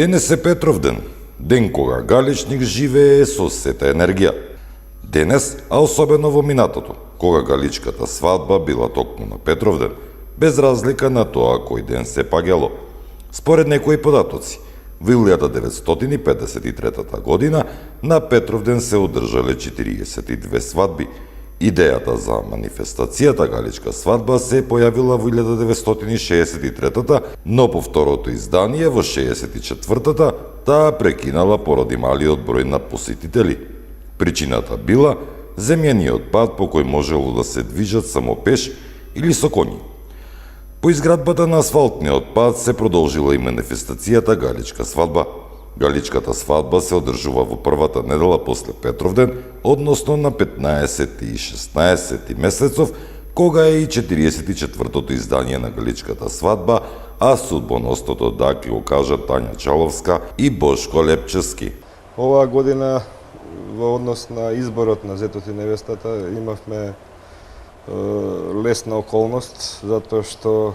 Денес е Петровден, ден кога Галичник живее со сета енергија. Денес, а особено во минатото, кога галичката свадба била токму на Петровден, без разлика на тоа кој ден се паѓало. Според некои податоци, во 1953 година на Петровден се одржале 42 свадби. Идејата за манифестацијата Галичка свадба се појавила во 1963, но по второто издание во 64-та таа прекинала поради малиот број на посетители. Причината била земјаниот пат по кој можело да се движат само пеш или со коњи. По изградбата на асфалтниот пат се продолжила и манифестацијата Галичка свадба. Галичката свадба се одржува во првата недела после Петровден, односно на 15 и 16 месецов, кога е и 44-тото издание на Галичката свадба, а судбоносното да ќе го кажат Тања Чаловска и Бошко Лепчевски. Оваа година во однос на изборот на зетот и невестата имавме лесна околност, затоа што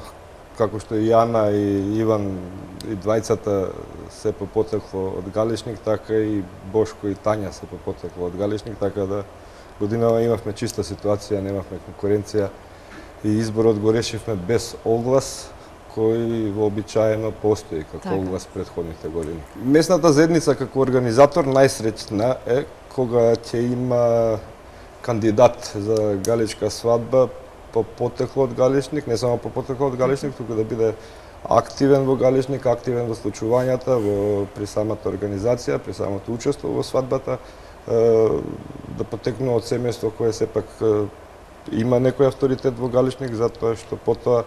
како што и Јана и Иван и двајцата се по потекло од Галичник, така и Бошко и Тања се по потекло од Галичник, така да годинава имавме чиста ситуација, немавме конкуренција и изборот го решивме без оглас кој вообичаено постои како оглас претходните години. Месната заедница како организатор најсреќна е кога ќе има кандидат за Галичка свадба по потекло од Галичник, не само по потекло од Галичник, туку да биде активен во Галичник, активен во случувањата, при самата организација, при самото учество во свадбата, да потекнува од семејство кое сепак има некој авторитет во Галичник, затоа што потоа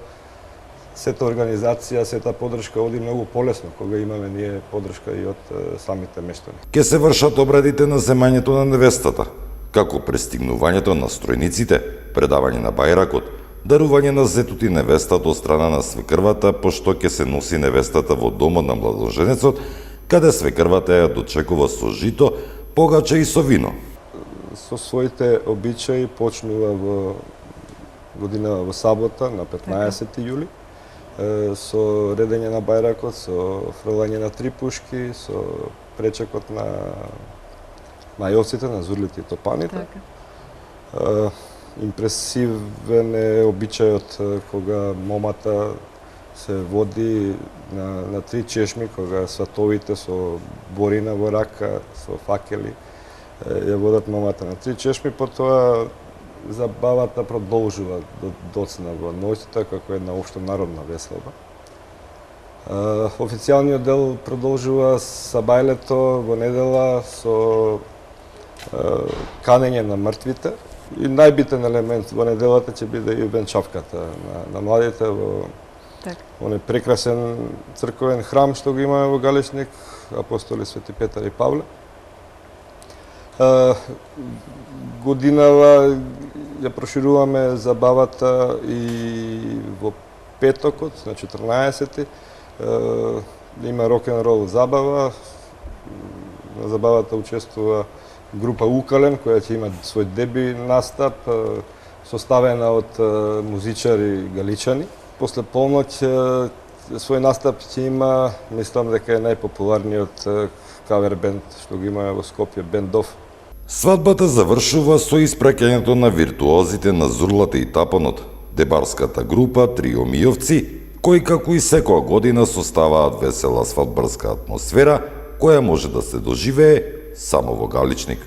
сета организација, сета подршка оди многу полесно кога имаме ние подршка и од самите мештани. Ке се вршат обредите на земањето на невестата, како пристигнувањето на стројниците, предавање на бајракот, дарување на зетот и невестата од страна на свекрвата, пошто ќе се носи невестата во домот на младоженецот, каде свекрвата ја дочекува со жито, погача и со вино. Со своите обичаи почнува во година во сабота на 15 јули, со редење на бајракот, со фрлање на три пушки, со пречекот на мајовците, на зурлите и топаните. Импресивен е обичајот кога момата се води на три чешми, кога сватовите со борина во рака, со факели, ја водат момата на три чешми, потоа забавата продолжува до доцна во ноќта како една општонародна веселба. Официјалниот дел продолжува са бајлето во недела со канење на мртвите. И најбитен елемент во неделата ќе биде и венчавката на младите во оној прекрасен црковен храм што го имаме во Галичник, апостоли Свети Петар и Павле. Годинава ја прошируваме забавата и во петокот, на 14-ти, има рок-н-рол забава. На забавата учествува група Укален, која ќе има свој деби настап, составена од музичари галичани. После полноќ свој настап ќе има, мислам дека е најпопуларниот кавер бенд што го имаме во Скопје, Бендов. Свадбата завршува со испраќањето на виртуозите на зурлата и тапанот, дебарската група Трио Миовци, кои како и секоја година составаат весела свадбарска атмосфера, која може да се доживее само во Галичник.